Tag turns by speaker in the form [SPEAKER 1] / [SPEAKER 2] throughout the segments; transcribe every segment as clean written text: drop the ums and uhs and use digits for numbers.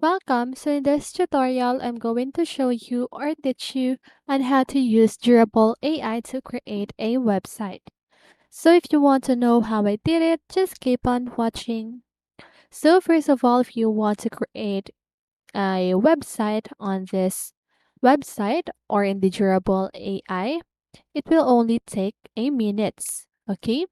[SPEAKER 1] Welcome. So in this tutorial, I'm going to show you or teach you on how to use Durable AI to create a website. So if you want to know how I did it, just keep on watching. So first of all, if you want to create a website on this website or in the Durable AI, it will only take a minutes. Okay?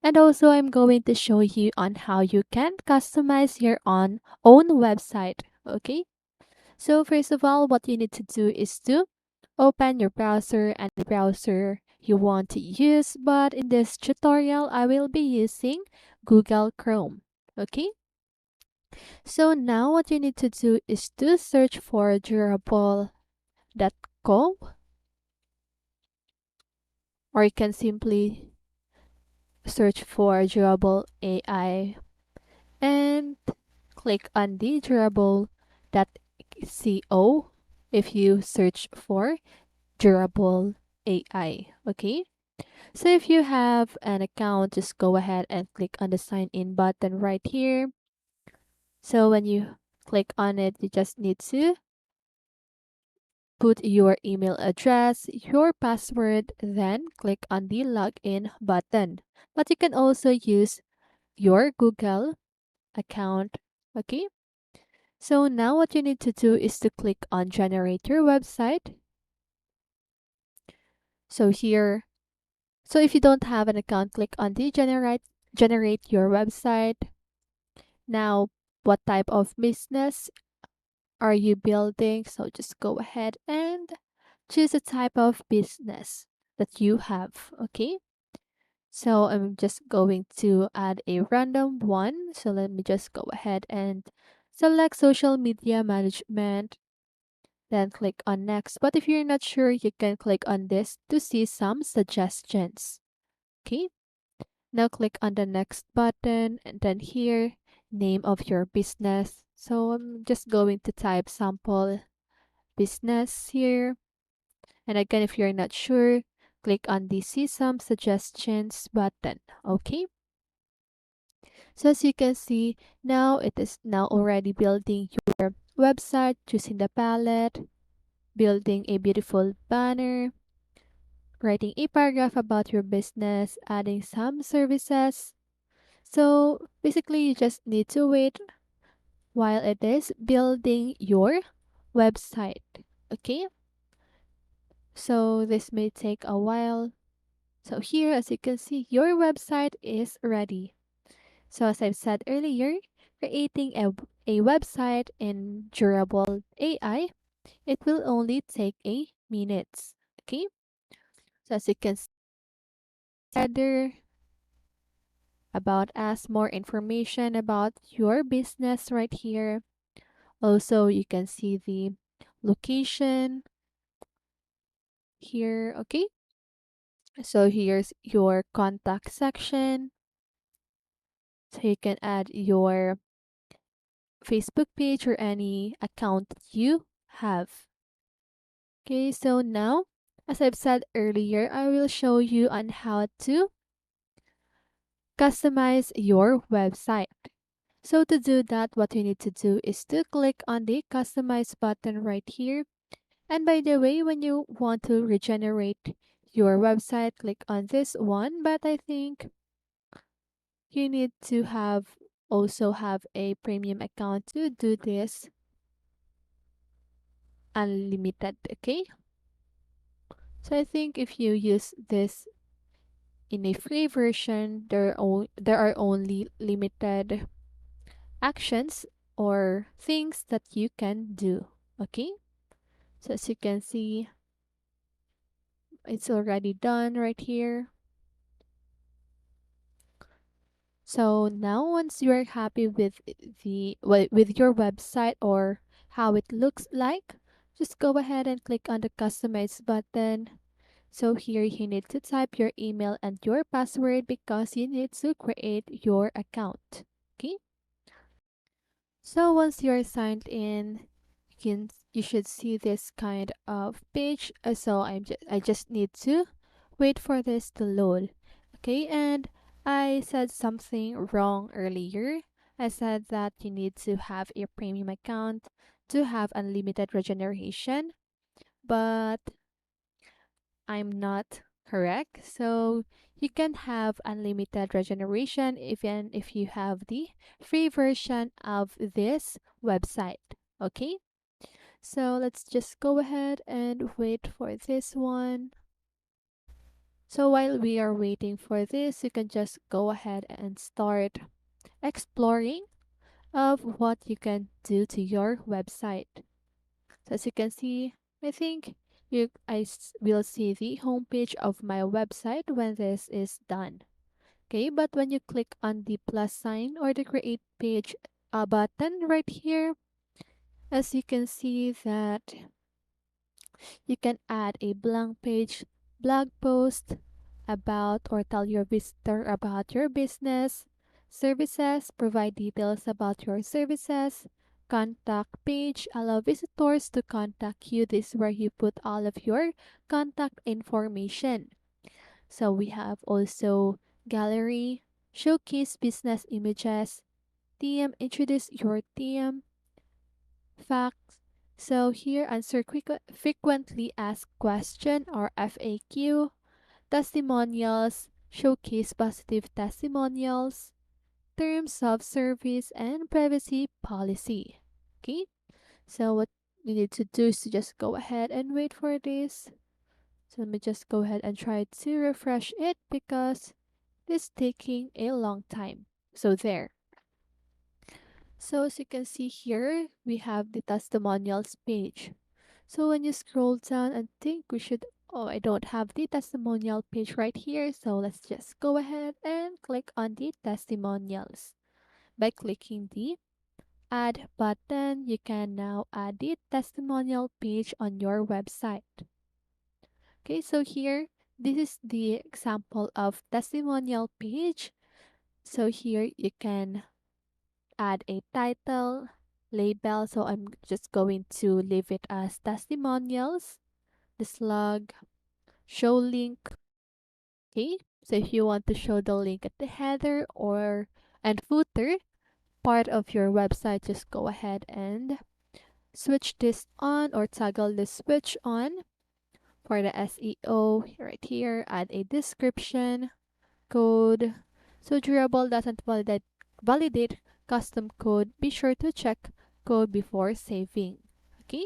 [SPEAKER 1] And also I'm going to show you on how you can customize your own website. Okay? So first of all, what you need to do is to open your browser and the browser you want to use. But in this tutorial, I will be using Google Chrome. Okay. So now what you need to do is to search for durable.co, or you can simply search for durable AI and click on the durable.co if you search for durable AI. Okay. So if you have an account, just go ahead and click on the sign in button right here. So when you click on it, you just need to put your email address, your password, then click on the login button. But you can also use your Google account. Okay. So now what you need to do is to click on generate your website. So here, so if you don't have an account, click on the generate your website. Now, what type of business are you building? So just go ahead and choose a type of business that you have. Okay. So I'm just going to add a random one. So let me just go ahead and select social media management. Then click on next. But if you're not sure, you can click on this to see some suggestions. Okay. Now click on the next button and then here, name of your business. So I'm just going to type sample business here. And again, if you're not sure, click on the see some suggestions button. Okay. So as you can see, now it is now already building your website, choosing the palette, building a beautiful banner, writing a paragraph about your business, adding some services. So basically, you just need to wait while it is building your website. Okay, so this may take a while. So here, as you can see, your website is ready. So as I've said earlier, creating a website in Durable AI, it will only take a minutes. Okay, so as you can see there about us, more information about your business right here. Also, you can see the location here. Okay, so here's your contact section. So you can add your Facebook page or any account that you have. Okay, so now, as I've said earlier, I will show you on how to customize your website. So to do that, what you need to do is to click on the customize button right here. And by the way, when you want to regenerate your website, click on this one. But I think you need to have a premium account to do this unlimited. Okay. So I think if you use this in a free version, there are only limited actions or things that you can do. Okay. So as you can see, it's already done right here. So now once you are happy with with your website or how it looks like, just go ahead and click on the customize button. So here you need to type your email and your password because you need to create your account. Okay? So once you're signed in, you should see this kind of page. So I just need to wait for this to load. Okay, and I said something wrong earlier. I said that you need to have a premium account to have unlimited regeneration, but I'm not correct. So you can have unlimited regeneration even if you have the free version of this website. Okay, so let's just go ahead and wait for this one. So while we are waiting for this, you can just go ahead and start exploring of what you can do to your website. So as you can see, I think will see the homepage of my website when this is done. Okay, but when you click on the plus sign or the create page button right here, as you can see that you can add a blank page, blog post about or tell your visitor about your business, services, provide details about your services, contact page, allow visitors to contact you. This is where you put all of your contact information. So we have also gallery, showcase business images, TM, introduce your TM, facts. So here answer frequently asked question or FAQ, testimonials, showcase positive testimonials, terms of service and privacy policy. Okay? So what you need to do is to just go ahead and wait for this. So let me just go ahead and try to refresh it because it's taking a long time. So there. So as you can see here, we have the testimonials page. So when you scroll down and think we should, oh, I don't have the testimonial page right here. So let's just go ahead and click on the testimonials. By clicking the add button, you can now add the testimonial page on your website. Okay, so here, this is the example of testimonial page. So here you can add a title, label. So I'm just going to leave it as testimonials, the slug, show link. Okay, so if you want to show the link at the header or and footer part of your website, just go ahead and switch this on or toggle the switch on. For the SEO right here, add a description, code. So durable doesn't validate custom code. Be sure to check code before saving. Okay,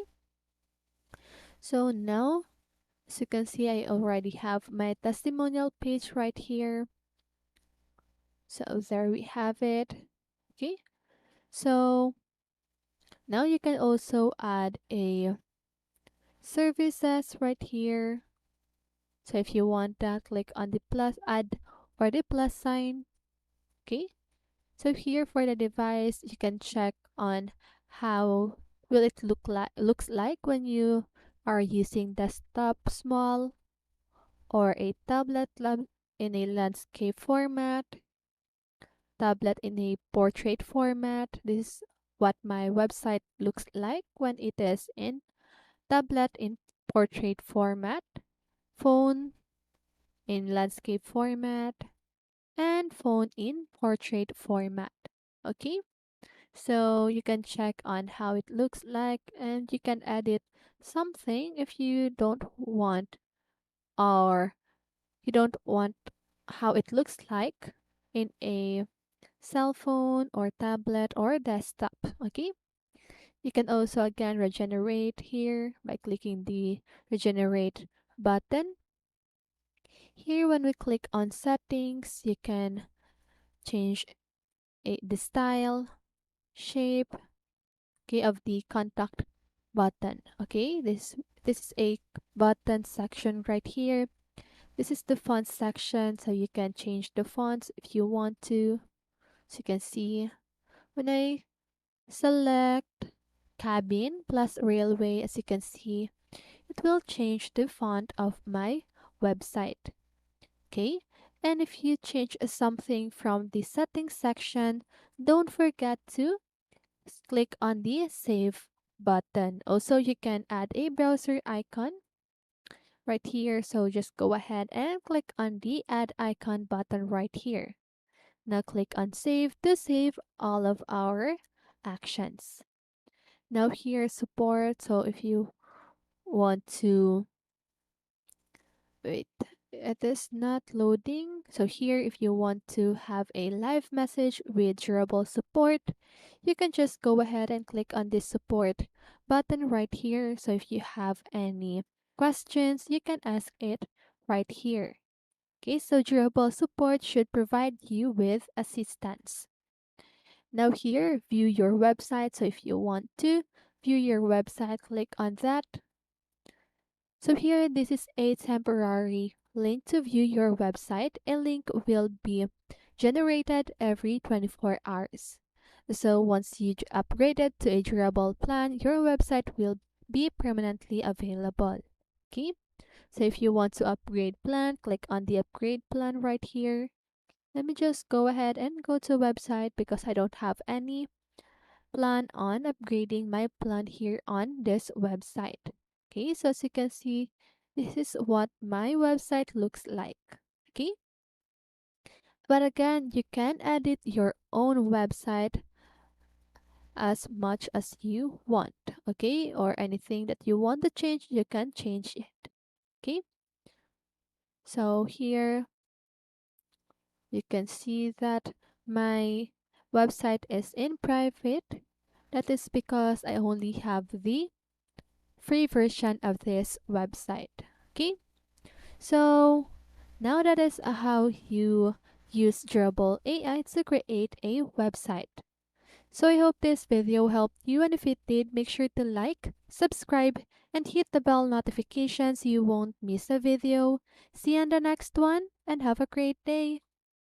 [SPEAKER 1] so now as you can see, I already have my testimonial page right here. So there we have it. Okay, so now you can also add a services right here. So if you want that, click on the plus add or the plus sign. Okay, so here for the device, you can check on how will it looks like when you are using desktop small or a tablet in a landscape format, tablet in a portrait format. This is what my website looks like when it is in tablet in portrait format, phone in landscape format, and phone in portrait format. Okay, so you can check on how it looks like and you can edit something if you don't want or you don't want how it looks like in a cell phone or tablet or desktop. Okay, you can also again regenerate here by clicking the regenerate button. Here when we click on settings, you can change the style, shape, okay, of the contact button. Okay, this is a button section right here. This is the font section, so you can change the fonts if you want to. So you can see when I select cabin plus railway, as you can see, it will change the font of my website. Okay, and if you change something from the settings section, don't forget to click on the save button. Also, you can add a browser icon right here. So just go ahead and click on the add icon button right here. Now click on save to save all of our actions. Now here support. So if you want to wait, it is not loading. So here if you want to have a live message with durable support, you can just go ahead and click on this support button right here. So if you have any questions, you can ask it right here. Okay, so durable support should provide you with assistance. Now here, view your website. So if you want to view your website, click on that. So here, this is a temporary link to view your website. A link will be generated every 24 hours. So once you upgraded to a durable plan, your website will be permanently available. Okay, so if you want to upgrade plan, click on the upgrade plan right here. Let me just go ahead and go to website because I don't have any plan on upgrading my plan here on this website. Okay, so as you can see, this is what my website looks like. Okay, but again, you can edit your own website as much as you want. Okay, or anything that you want to change, you can change it. Okay, so here you can see that my website is in private. That is because I only have the free version of this website. Okay, so now that is how you use durable AI to create a website. So I hope this video helped you, and if it did, make sure to like, subscribe, and hit the bell notification so you won't miss a video. See you on the next one, and have a great day.